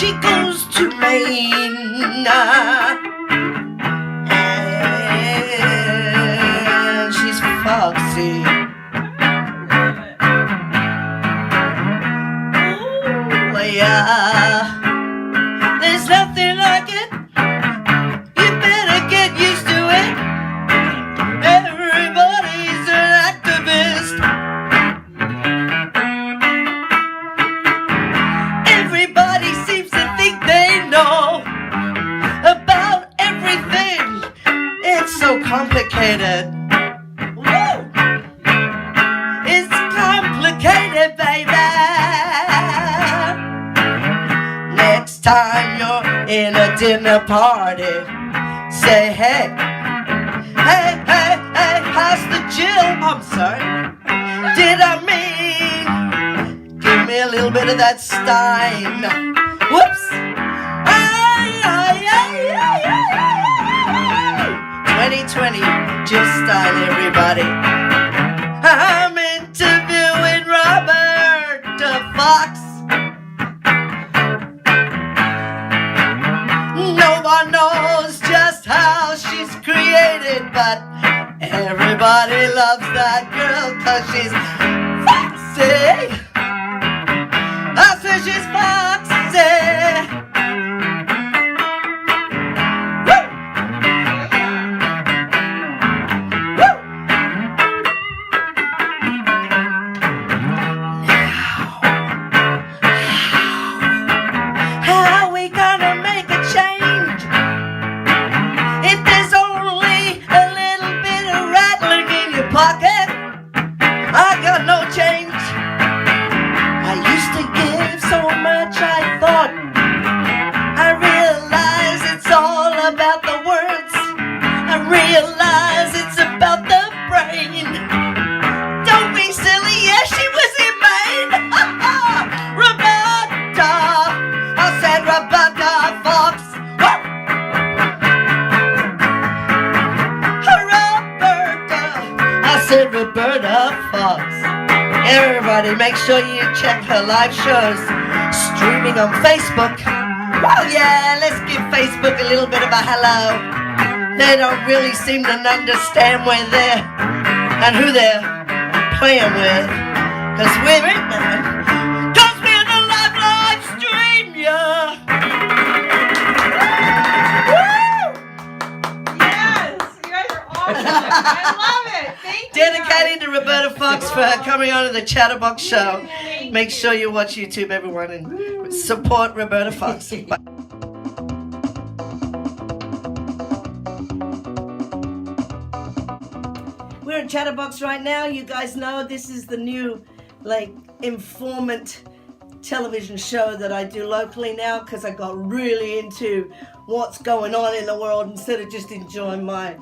she goes to Maine. And she's foxy. Ooh, yeah. There's nothing like it. You better get used to it. Everybody's an activist. Everybody seems to think they know about everything. It's so complicated. Woo! It's complicated, baby. Next time you're in a dinner party, say hey, hey, hey, hey, how's the Jill? I'm sorry, did I mean? Give me a little bit of that Stein. Whoops. Ay, ay, ay, ay, ay, ay. 2020, Jill Stein, everybody. I'm interviewing Roberta Fox. No one knows just how she's created, but everybody loves that girl 'cause she's foxy. I say she's foxy. Woo! Woo! Now, how are we gonna make a change if there's only a little bit of rattling in your pocket? I got no change. I used to give so much I thought. I realize it's all about the words. I realize it's about the brain. Don't be silly, yeah, she was in Maine. Roberta, I said Roberta Fox. Woo! Roberta, I said Roberta Fox. Everybody, make sure you check her live shows streaming on Facebook. Oh yeah, let's give Facebook a little bit of a hello. They don't really seem to understand where they're and who they're playing with. 'Cause we're in there. 'Cause we're the live stream, yeah. Woo! Yes, you guys are awesome. I love it. Thank you. Dedicated to Roberta Fox for coming on to the Chatterbox show. Make sure you watch YouTube, everyone, and support Roberta Fox. Bye. We're at Chatterbox right now. You guys know this is the new, informant television show that I do locally now because I got really into what's going on in the world instead of just enjoying my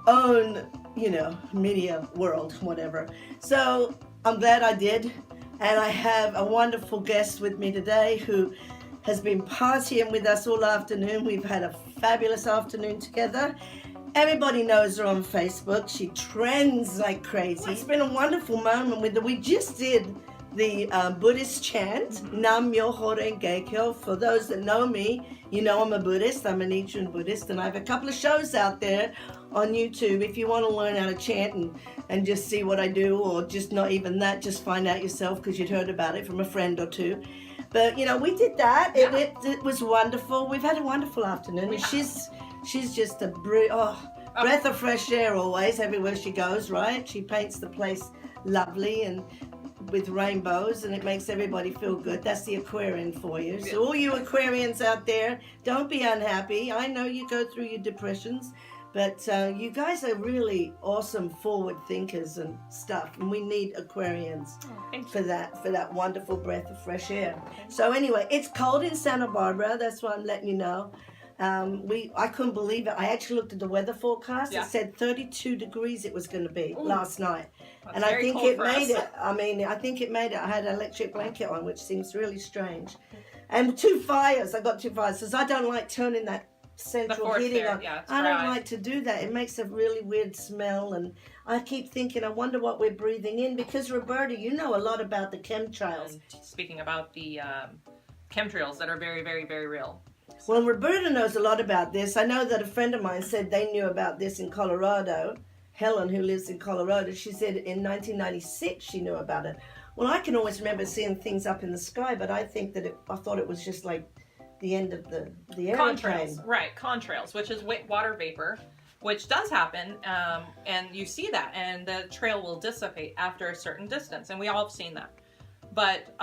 own, media world, whatever. So I'm glad I did. And I have a wonderful guest with me today who has been partying with us all afternoon. We've had a fabulous afternoon together. Everybody knows her on Facebook. She trends like crazy. It's been a wonderful moment with her. We just did the Buddhist chant, Nam Myoho Renge Kyo. For those that know me, you know I'm a Buddhist. I'm a Nichiren Buddhist, and I have a couple of shows out there on YouTube. If you want to learn how to chant and just see what I do, or just not even that, just find out yourself because you'd heard about it from a friend or two. But we did that. It was wonderful. We've had a wonderful afternoon. And she's just a breath of fresh air always everywhere she goes. Right? She paints the place lovely and with rainbows, and it makes everybody feel good. That's the Aquarian for you. So all you Aquarians out there, don't be unhappy. I know you go through your depressions, but you guys are really awesome forward thinkers and stuff, and we need Aquarians for that wonderful breath of fresh air. So anyway, it's cold in Santa Barbara. That's why I'm letting you know. I couldn't believe it. I actually looked at the weather forecast. It said 32 degrees it was going to be last night. And I think it made it. I think it made it. I had an electric blanket on, which seems really strange. And 2 fires. I got 2 fires because I don't like turning that central heating on. I don't like to do that. It makes a really weird smell, and I keep thinking, I wonder what we're breathing in, because Roberta, you know a lot about the chemtrails. Speaking about the chemtrails that are very, very, very real. Well, Roberta knows a lot about this. I know that a friend of mine said they knew about this in Colorado. Helen, who lives in Colorado, she said in 1996 she knew about it. Well, I can always remember seeing things up in the sky, but I think that I thought it was just like the end of the airplane. Contrails, right? Contrails, which is water vapor, which does happen, and you see that, and the trail will dissipate after a certain distance, and we all have seen that. But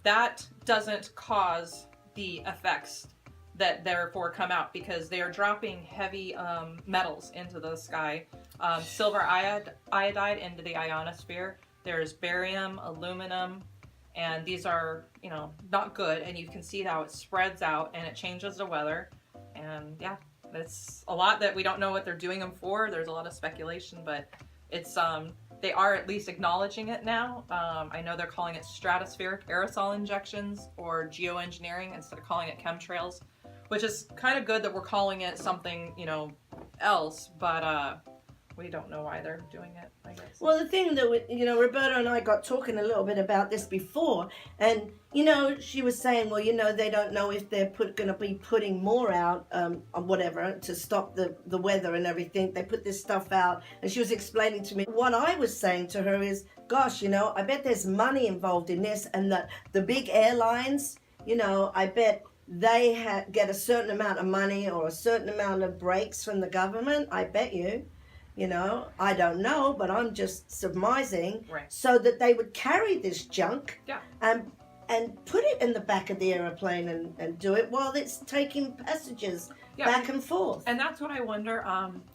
that doesn't cause the effects that therefore come out, because they are dropping heavy metals into the sky, silver iodide into the ionosphere. There's barium, aluminum, and these are, you know, not good, and you can see how it spreads out and it changes the weather. And yeah, it's a lot that we don't know what they're doing them for. There's a lot of speculation, but it's they are at least acknowledging it now. I know they're calling it stratospheric aerosol injections or geoengineering instead of calling it chemtrails, which is kind of good that we're calling it something, you know, else, but we don't know why they're doing it, I guess. Well, the thing that, you know, Roberta and I got talking a little bit about this before, and, you know, she was saying, well, you know, they don't know if they're going to be putting more out, or whatever, to stop the weather and everything. They put this stuff out, and she was explaining to me. What I was saying to her is, gosh, you know, I bet there's money involved in this, and that the big airlines, you know, I bet they get a certain amount of money or a certain amount of breaks from the government. I bet you. You know, I don't know, but I'm just surmising, right, so that they would carry this junk, yeah, and put it in the back of the airplane and do it while it's taking passengers, yeah, back and forth. And that's what I wonder.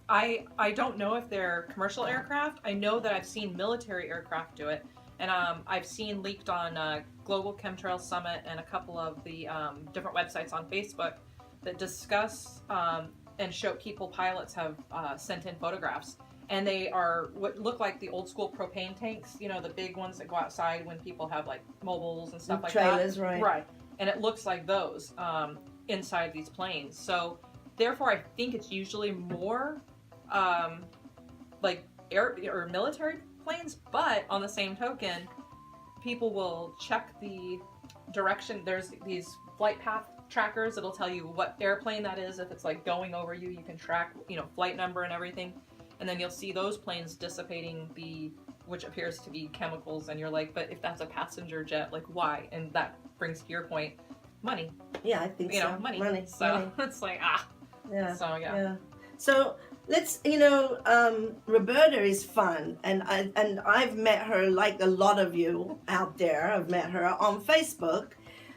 I don't know if they're commercial aircraft. I know that I've seen military aircraft do it, and I've seen leaked on Global Chemtrail Summit and a couple of the different websites on Facebook that discuss and show people pilots have sent in photographs, and they are what look like the old school propane tanks, you know, the big ones that go outside when people have like mobiles and stuff like trailers, that. Right. Right. And it looks like those inside these planes. So therefore I think it's usually more like air or military planes, but on the same token, people will check the direction. There's these flight path trackers that'll tell you what airplane that is. If it's like going over you, you can track, you know, flight number and everything, and then you'll see those planes dissipating which appears to be chemicals, and you're like, but if that's a passenger jet, like why? And that brings to your point, money. Yeah, I think you so. know, money. So money. it's like yeah. So yeah. So let's, you know, Roberta is fun, and I've met her like a lot of you out there. I've met her on Facebook.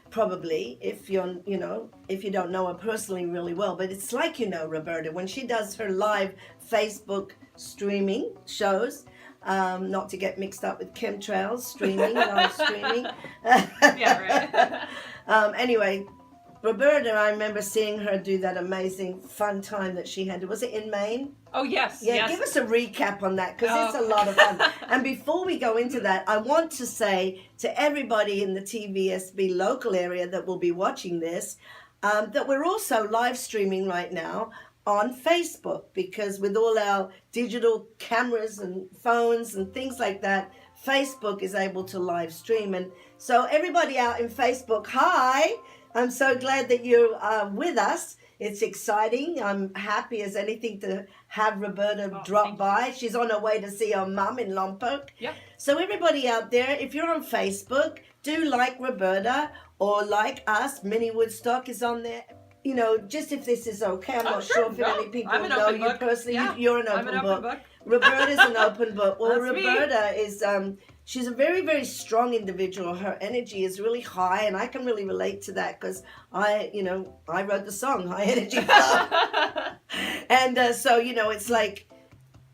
Probably, if you don't know her personally really well, but it's like, you know, Roberta, when she does her live Facebook streaming shows, not to get mixed up with chemtrails, live streaming. Yeah, right. Anyway, Roberta, I remember seeing her do that amazing fun time that she had. Was it in Maine? Oh, yes. Yeah, yes. Give us a recap on that, because it's a lot of fun. And before we go into that, I want to say to everybody in the TVSB local area that will be watching this, that we're also live streaming right now on Facebook, because with all our digital cameras and phones and things like that, Facebook is able to live stream. And so everybody out in Facebook, hi! I'm so glad that you're with us. It's exciting. I'm happy as anything to have Roberta drop by. She's on her way to see her mum in Lompoc. Yep. So everybody out there, if you're on Facebook, do like Roberta or like us. Minnie Woodstock is on there. You know, just if this is okay. I'm not sure if any people know you personally. Yeah. You're an open book. Roberta's an open book. Well, That's Roberta is... she's a very, very strong individual. Her energy is really high, and I can really relate to that, because I wrote the song, High Energy Flow. And so, you know, it's like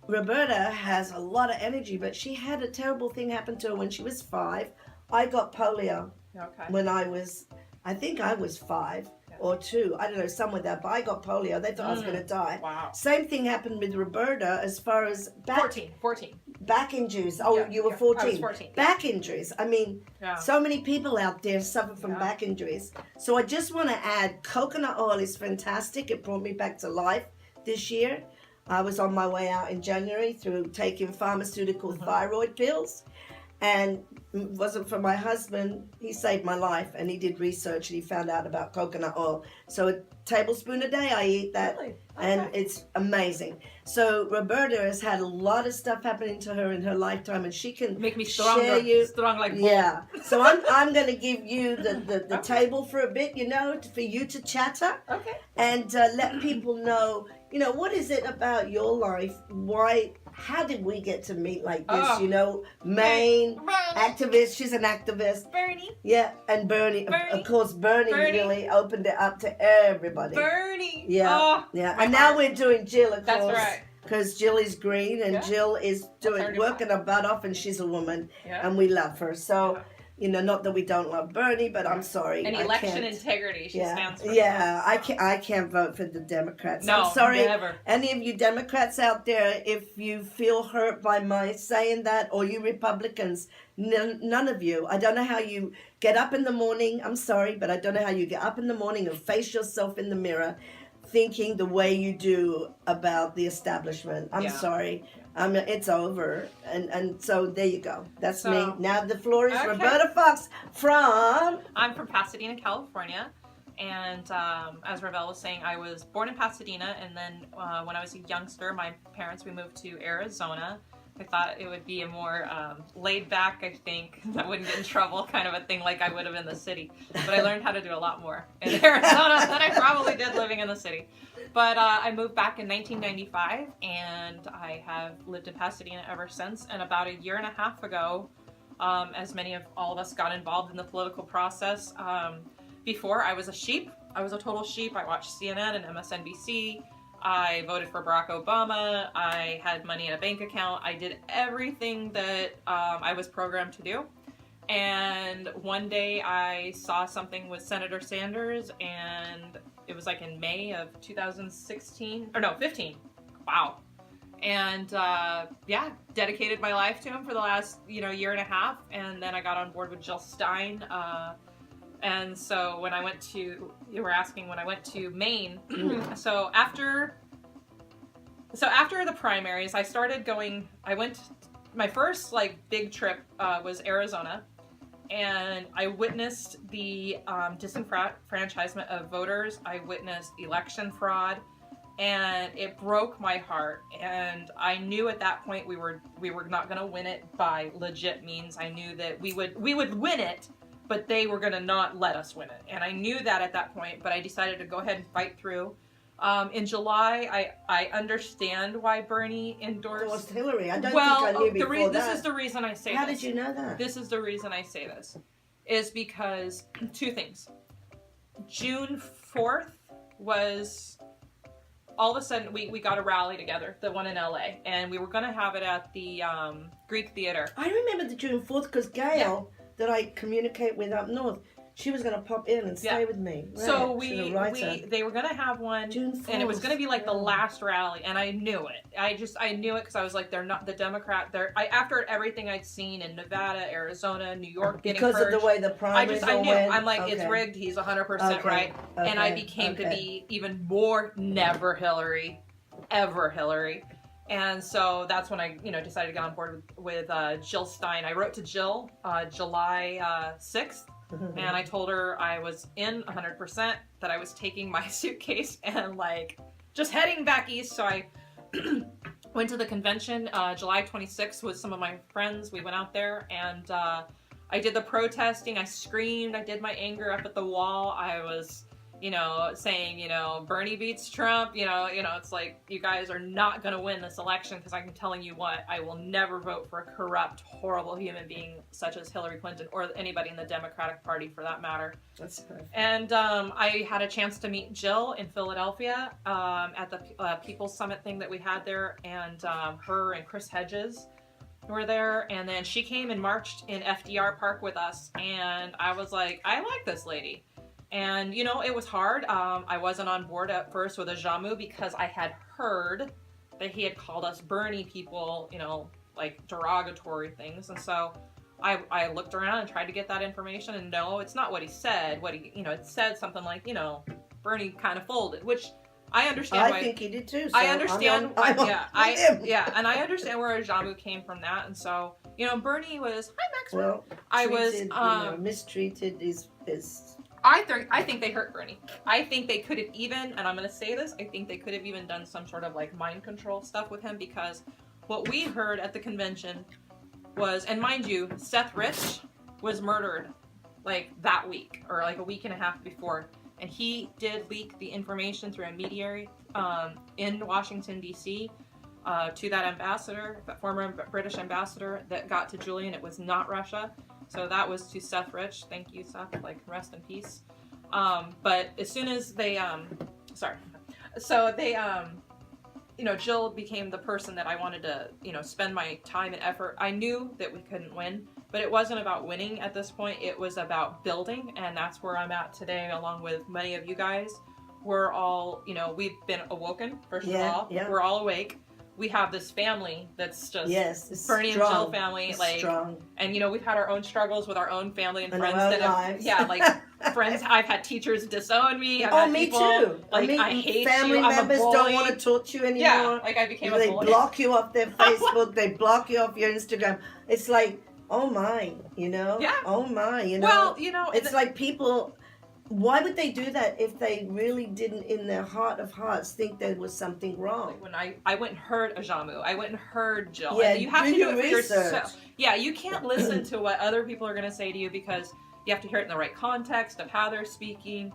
Roberta has a lot of energy, but she had a terrible thing happen to her when she was 5. I got polio when I think I was 5 or 2. I don't know, somewhere there, but I got polio. They thought I was going to die. Wow. Same thing happened with Roberta as far as 14. Back injuries. Oh, yeah, you were 14. I was 14. Back injuries. I mean, so many people out there suffer from back injuries. So I just want to add, coconut oil is fantastic. It brought me back to life this year. I was on my way out in January through taking pharmaceutical thyroid pills. And it wasn't for my husband, he saved my life, and he did research and he found out about coconut oil. So a tablespoon a day I eat that. Really? And Okay. it's amazing. So Roberta has had a lot of stuff happening to her in her lifetime, and she can Make me share stronger. you. Strong like bull. Yeah. So I'm going to give you the Okay. table for a bit, you know, for you to chatter Okay. and let people know, you know, what is it about your life? How did we get to meet like this? Oh. You know, Maine activist. She's an activist. Bernie. Yeah, and Bernie. Of course, Bernie really opened it up to everybody. Bernie. Yeah, Oh, yeah. my And now heart. we're doing Jill, of That's course. right. Because Jill is green and Yeah. Jill is her new working her butt off, and she's a woman, Yeah. and we love her. So, Yeah. you know, not that we don't love Bernie, but I'm sorry. And I election can't. integrity. She Yeah, stands for. yeah. that. I can't vote for the Democrats. No, I'm sorry. never. Any of you Democrats out there, if you feel hurt by my saying that, or you Republicans, none of you. I don't know how you get up in the morning. I'm sorry, but I don't know how you get up in the morning and face yourself in the mirror thinking the way you do about the establishment. I'm Yeah. sorry. It's over. And so there you go. That's So- me. Now the floor is Okay. Roberta Fox from... I'm from Pasadena, California, and as Ravel was saying, I was born in Pasadena, and then when I was a youngster, my parents, we moved to Arizona. I thought it would be a more laid back, I think, I wouldn't get in trouble kind of a thing like I would have in the city. But I learned how to do a lot more in Arizona than I probably did living in the city. But I moved back in 1995, and I have lived in Pasadena ever since. And about a year and a half ago, as many of all of us got involved in the political process, before I was a sheep. I was a total sheep. I watched CNN and MSNBC. I voted for Barack Obama. I had money in a bank account. I did everything that I was programmed to do. And one day I saw something with Senator Sanders, and it was like in May of 2016, or no, 15. Wow. And yeah, dedicated my life to him for the last, year and a half. And then I got on board with Jill Stein. And so when I went to, you were asking when I went to Maine, so after the primaries, my first big trip was Arizona, and I witnessed the disenfranchisement of voters. I witnessed election fraud, and it broke my heart. And I knew at that point we were not going to win it by legit means. I knew that we would win it, but they were going to not let us win it. And I knew that at that point, but I decided to go ahead and fight through. In July, I understand why Bernie endorsed Hillary. I don't think I knew before that. This is the reason I say How this. did you know that? This is the reason I say this. Is because two things. June 4th was... all of a sudden, we got a rally together, the one in LA, and we were going to have it at the Greek Theater. I remember the June 4th because Gail, that I communicate with up north, she was going to pop in and stay with me. Right. So they were going to have one, June 4th. and it was going to be like the last rally, and I knew it. I knew it because I was like, they're not the Democrat. After everything I'd seen in Nevada, Arizona, New York, getting because purged, of the way the primaries I knew. went. I'm like, okay. It's rigged. He's 100% right, and I became to be even more never Hillary, ever Hillary. And so that's when I, decided to get on board with Jill Stein. I wrote to Jill July 6th. And I told her I was in 100%, that I was taking my suitcase and just heading back east. So I went to the convention July 26th with some of my friends. We went out there and I did the protesting. I screamed. I did my anger up at the wall. I was, saying, Bernie beats Trump. It's like, you guys are not going to win this election because I'm telling you what, I will never vote for a corrupt, horrible human being such as Hillary Clinton or anybody in the Democratic Party for that matter. That's perfect. And I had a chance to meet Jill in Philadelphia at the People's Summit thing that we had there, and her and Chris Hedges were there, and then she came and marched in FDR Park with us, and I was like, I like this lady. And, it was hard. I wasn't on board at first with Ajamu because I had heard that he had called us Bernie people, derogatory things. And so I looked around and tried to get that information, and no, it's not what he said. It said something like, Bernie kind of folded, which I understand why. I think he did too. So I understand. and I understand where Ajamu came from that. And so You know, Bernie was, hi Maxwell. Well, I was treated, you know, mistreated is I think they hurt Bernie. I think they could have even, and I'm going to say this, I think they could have even done some sort of like mind control stuff with him, because what we heard at the convention was, and mind you, Seth Rich was murdered like that week or like a week and a half before, and he did leak the information through a mediary in Washington D.C. To that ambassador, that former British ambassador that got to Julian. It was not Russia. So that was to Seth Rich. Thank you, Seth. Like, rest in peace. But as soon as they, you know, Jill became the person that I wanted to, you know, spend my time and effort. I knew that we couldn't win, but it wasn't about winning at this point. It was about building, and that's where I'm at today, along with many of you guys. We're all, you know, we've been awoken, first of all. Yeah. We're all awake. We have this family that's just Bernie and Jill family, strong. And you know, we've had our own struggles with our own family and friends that have, like friends. I've had teachers disown me. I've had me people, too. Like, I hate family you. members don't want to talk to you anymore. Yeah, like I became a bully. They block you off their Facebook. They block you off your Instagram. It's like, oh my, you know. Yeah. Oh my, you know. Well, you know, it's like people. Why would they do that if they really didn't, in their heart of hearts, think there was something wrong? Like when I went and heard AZWE, I went and heard Jill. Yeah, and you have to do it for research. yourself. Yeah, you can't listen to what other people are going to say to you, because you have to hear it in the right context of how they're speaking.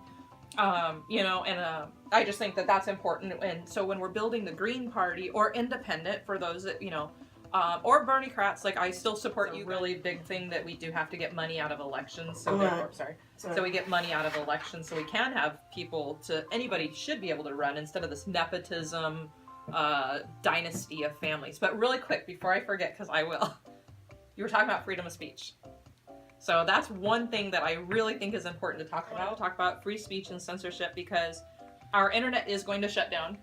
You know, and I just think that that's important. And so when we're building the Green Party or independent, for those that, you know, or Bernie Kratz, like, I still support you. Really big thing that we do have to get money out of elections. So so we get money out of elections so we can have people anybody should be able to run, instead of this nepotism dynasty of families. But really quick, before I forget, because I will, you were talking about freedom of speech. So that's one thing that I really think is important to talk about. We'll talk about free speech and censorship, because our internet is going to shut down.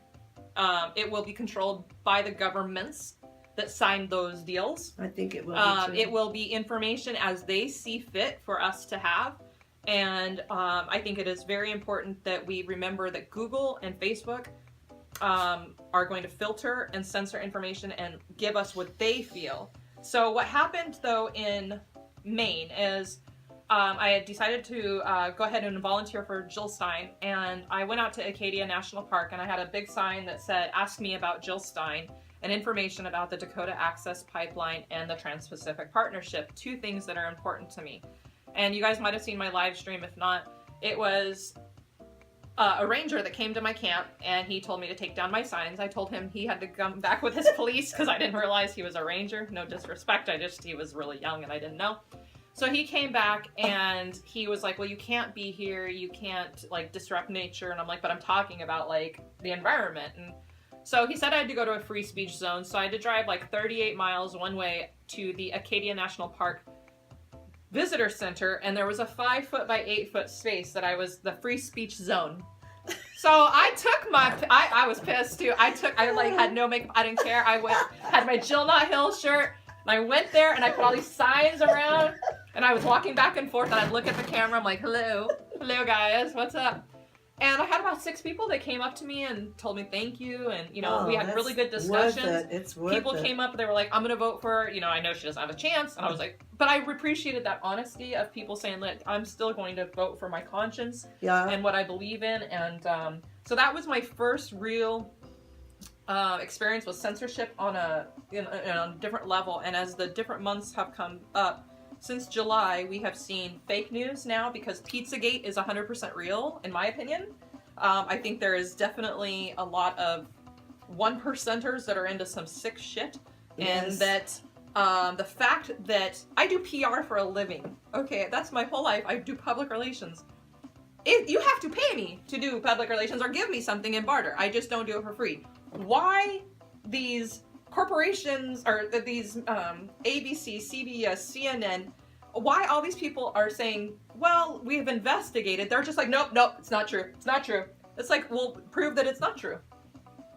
It will be controlled by the governments that signed those deals. I think it will be too. It will be information as they see fit for us to have. And I think it is very important that we remember that Google and Facebook are going to filter and censor information and give us what they feel. So what happened, though, in Maine is I had decided to go ahead and volunteer for Jill Stein, and I went out to Acadia National Park, and I had a big sign that said, "Ask me about Jill Stein," and information about the Dakota Access Pipeline and the Trans-Pacific Partnership, two things that are important to me. And you guys might have seen my live stream. If not, it was a ranger that came to my camp, and he told me to take down my signs. I told him he had to come back with his police because I didn't realize he was a ranger. No disrespect, he was really young and I didn't know. So he came back and he was like, well, you can't be here. You can't, like, disrupt nature. And I'm like, but I'm talking about, like, the environment. And so he said I had to go to a free speech zone. So I had to drive like 38 miles one way to the Acadia National Park Visitor Center, and there was a 5-foot by 8-foot space that I was the free speech zone. So I took I was pissed too. I had no makeup. I didn't care. Had my Jill Not Hill shirt, and I went there and I put all these signs around, and I was walking back and forth, and I'd look at the camera. I'm like, hello guys, what's up? And I had about 6 people that came up to me and told me thank you, and we had really good discussions. It's worth it. People came up and they were like, I'm gonna vote for her. I know she doesn't have a chance. And I was like, but I appreciated that honesty of people saying, look, I'm still going to vote for my conscience and what I believe in. And so that was my first real experience with censorship on a different level. And as the different months have come up, since July, we have seen fake news now, because Pizzagate is 100% real, in my opinion. I think there is definitely a lot of 1%ers that are into some sick shit. Yes. And that the fact that I do PR for a living, okay, that's my whole life. I do public relations. You have to pay me to do public relations or give me something in barter. I just don't do it for free. Why these corporations, or these ABC, CBS, CNN, why all these people are saying, well, we have investigated. They're just like, nope, it's not true. It's not true. It's like, well, prove that it's not true.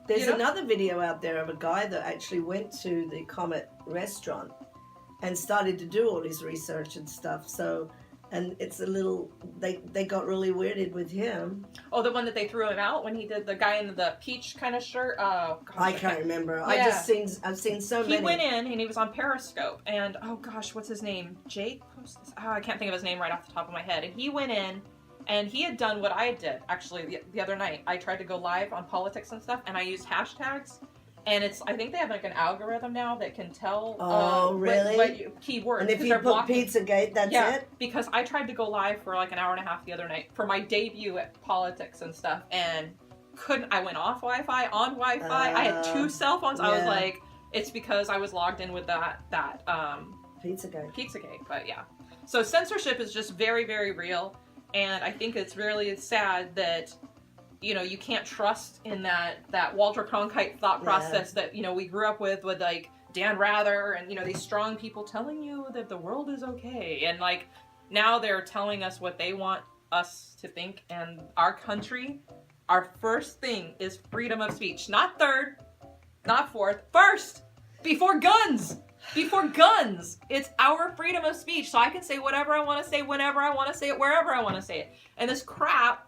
There's another video out there of a guy that actually went to the Comet restaurant and started to do all his research and stuff. So and it's a little, they got really weirded with him. Oh, the one that they threw him out when he did the guy in the peach kind of shirt. Oh, gosh, I can't remember. Yeah. I've seen so many. He went in and he was on Periscope, and oh gosh, what's his name? Jake? I can't think of his name right off the top of my head. And he went in, and he had done what I did actually the other night. I tried to go live on politics and stuff, and I used hashtags. And I think they have like an algorithm now that can tell really? what keywords. And if you put Pizzagate, that's it? Because I tried to go live for like an hour and a half the other night for my debut at politics and stuff, and I went off Wi-Fi, on Wi-Fi. I had 2 cell phones. I was like, it's because I was logged in with that Pizzagate. But yeah. So censorship is just very, very real, and I think it's really sad that you can't trust in that Walter Cronkite thought process that, we grew up with like Dan Rather and, these strong people telling you that the world is okay. And like, now they're telling us what they want us to think. And our country, our first thing is freedom of speech. Not third, not fourth, first, before guns. Before guns. It's our freedom of speech. So I can say whatever I want to say, whenever I want to say it, wherever I want to say it. And this crap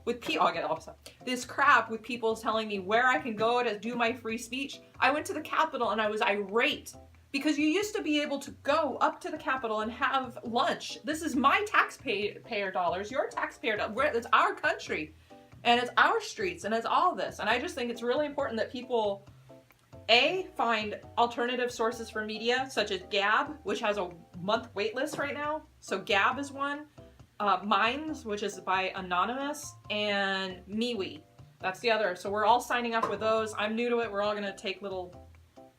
with I'll get all upset. This crap with people telling me where I can go to do my free speech. I went to the Capitol and I was irate because you used to be able to go up to the Capitol and have lunch. This is my taxpayer dollars, your taxpayer dollars. It's our country, and it's our streets, and it's all this. And I just think it's really important that people find alternative sources for media, such as Gab, which has a month wait list right now. So Gab is one. Minds, which is by Anonymous, and MeWe. That's the other. So we're all signing up with those. I'm new to it. We're all going to take little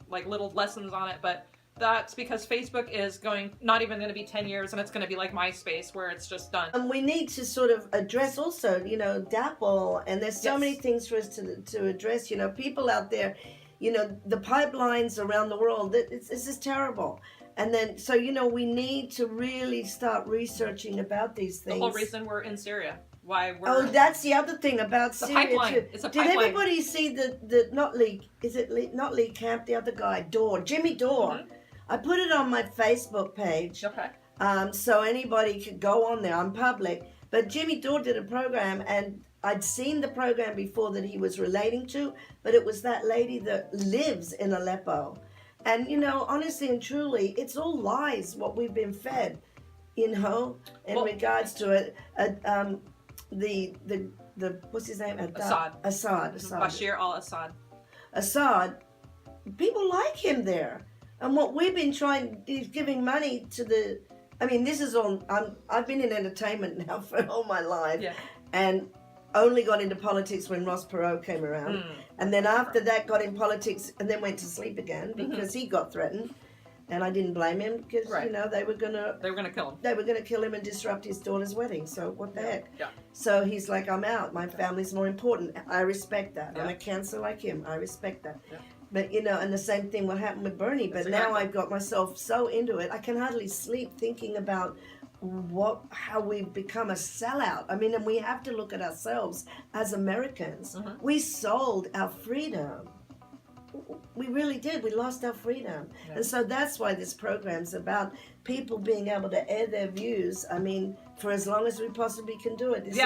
lessons on it, but that's because Facebook is not even going to be 10 years, and it's going to be like MySpace, where it's just done. And we need to sort of address also, DAPL, and there's so many things for us to address. People out there, the pipelines around the world, this is terrible. And then, so, we need to really start researching about these things. The whole reason we're in Syria. Why we're... Oh, that's the other thing about Syria. Pipeline. Too. It's a Did pipeline. everybody see not Lee Camp, the other guy, Jimmy Dore? Mm-hmm. I put it on my Facebook page. Okay. So anybody could go on there. I'm public. But Jimmy Dore did a program, and I'd seen the program before that he was relating to, but it was that lady that lives in Aleppo. And, honestly and truly, it's all lies, what we've been fed, in regards to it. The what's his name? Assad. Bashir al-Assad. Assad, people like him there. And what we've been trying is giving money to this is all, I've been in entertainment now for all my life. Yeah. And only got into politics when Ross Perot came around. And then after that got in politics and then went to sleep again because he got threatened. And I didn't blame him because, they were going to kill him. They were going to kill him and disrupt his daughter's wedding. So what the heck? Yeah. So he's like, I'm out. My family's more important. I respect that. Yeah. I'm a Cancer like him. I respect that. Yeah. But, and the same thing will happen with Bernie. But now I've got myself so into it, I can hardly sleep thinking about how we've become a sellout. And we have to look at ourselves as Americans. We sold our freedom. We really did. We lost our freedom. Yeah. And so that's why this program's about people being able to air their views. For as long as we possibly can do it. This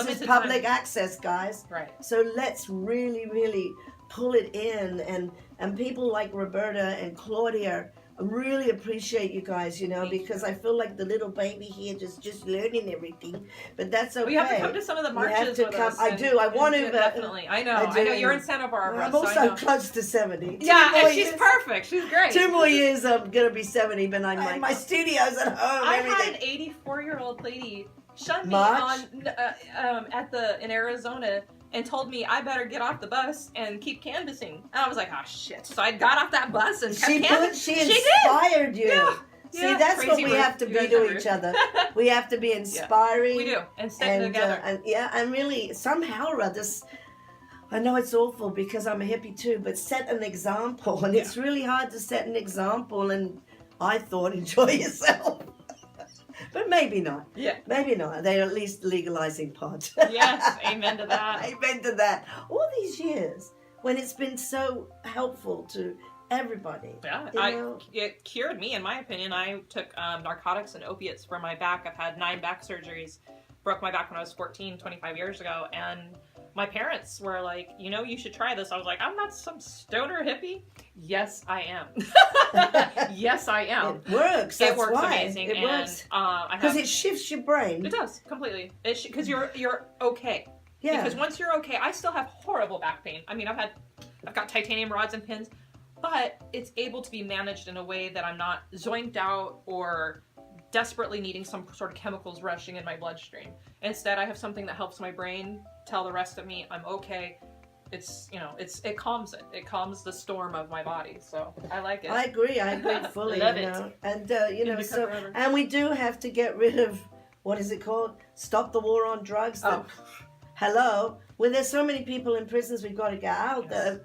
is public access, guys. Right. So let's really, really pull it in. And people like Roberta and Claudia, I really appreciate you guys, because I feel like the little baby here just learning everything. But that's okay. We have to come to some of the marches with us. I do. I want to. Definitely. I know. You're in Santa Barbara. I'm also close to 70. Yeah, and she's perfect. She's great. 2 more years, I'm going to be 70, but I'm like, my studio's at home. I had an 84-year-old lady shun me in Arizona and told me I better get off the bus and keep canvassing. And I was like, oh shit. So I got off that bus and kept canvassing. She inspired you. Yeah. See, that's what we have to be to each other. We have to be inspiring. We do. And stick together. And really, somehow or other, I know it's awful because I'm a hippie too, but set an example. And it's really hard to set an example. And I thought, enjoy yourself. But maybe not. Yeah. Maybe not. They're at least legalizing pot. Yes. Amen to that. Amen to that. All these years when it's been so helpful to everybody. Yeah, it cured me, in my opinion. I took narcotics and opiates for my back. I've had 9 back surgeries. Broke my back when I was 14, 25 years ago, and my parents were like, you know, you should try this. I was like, I'm not some stoner hippie. Yes, I am. Yes, I am. It works. It works amazing. It works. Because it shifts your brain. It does, completely. Because you're okay. Yeah. Because once you're okay, I still have horrible back pain. I mean, I've got titanium rods and pins, but it's able to be managed in a way that I'm not zoinked out or desperately needing some sort of chemicals rushing in my bloodstream. Instead, I have something that helps my brain tell the rest of me I'm okay. It's, you know, it calms it. It calms the storm of my body. So I like it. I agree fully. Love you it. know, and you know, so and we do have to get rid of, what is it called? Stop the war on drugs. Hello, when there's so many people in prisons, we've got to get out there.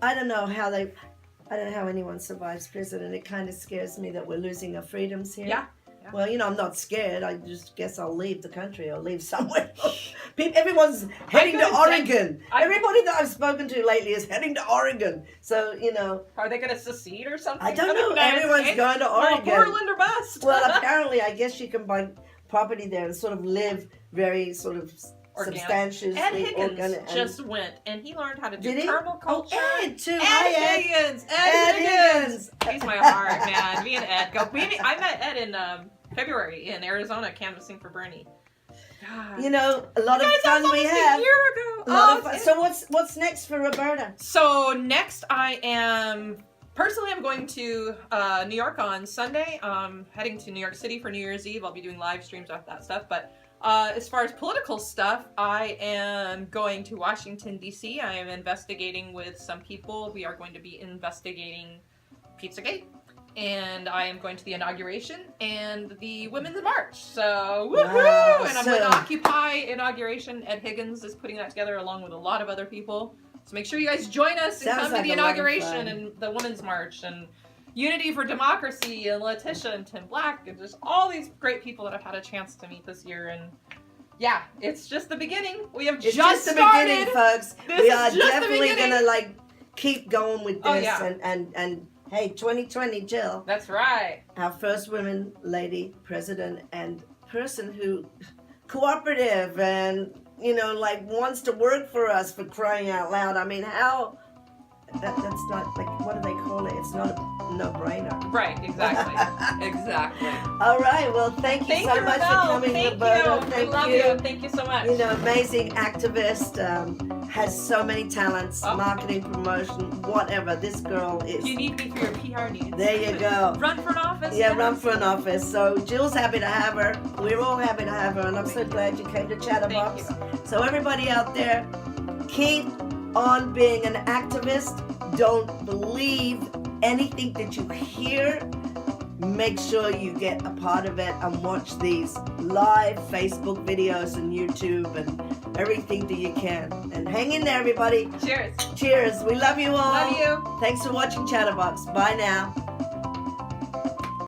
I don't know how anyone survives prison, and it kind of scares me that we're losing our freedoms here. Yeah. Well, you know, I'm not scared. I just guess I'll leave the country or leave somewhere. Everyone's heading to Oregon. Everybody that I've spoken to lately is heading to Oregon. So, you know. Are they going to secede or something? I don't know. Everyone's going to Oregon. Portland or bust. Well, apparently, I guess you can buy property there and sort of live very sort of substantially Ed Higgins organic. just went, and he learned how to do Did he? permaculture. Oh, Ed, too. Ed Higgins. Ed Higgins. He's my heart, man. Me and Ed go. I met Ed in February in Arizona canvassing for Bernie. God. You know, a lot of fun we have. A year ago. So what's next for Roberta? So next I'm going to New York on Sunday. Heading to New York City for New Year's Eve. I'll be doing live streams of that stuff. But as far as political stuff, I am going to Washington, D.C. I am investigating with some people. We are going to be investigating Pizzagate. And I am going to the inauguration and the Women's March. So, woohoo! Wow, and I'm with Occupy Inauguration. Ed Higgins is putting that together along with a lot of other people. So make sure you guys join us and come to the inauguration and the Women's March and Unity for Democracy and Letitia and Tim Black and just all these great people that I've had a chance to meet this year. And yeah, it's just the beginning. We have just the started. beginning, folks. We are definitely gonna keep going with this and hey, 2020, Jill. That's right. Our first women, lady, president, and person who cooperative and, you know, wants to work for us, for crying out loud. I mean, that's not, what do they call it? It's not a no-brainer. Right, exactly. Exactly. All right, well, thank you so much for coming, Roberta. Thank you. Thank you so much. You know, amazing activist, has so many talents, marketing, promotion, whatever. This girl is. You need me for your PR needs. There you go. Run for an office? Yeah, run for an office. So Jill's happy to have her. We're all happy to have her, and I'm so glad you came to CHATTERBOX. So everybody out there, keep on being an activist. Don't believe anything that you hear. Make sure you get a part of it and watch these live Facebook videos and YouTube and everything that you can. And hang in there, everybody. Cheers. Cheers. We love you all. Love you. Thanks for watching CHATTERBOX. Bye now.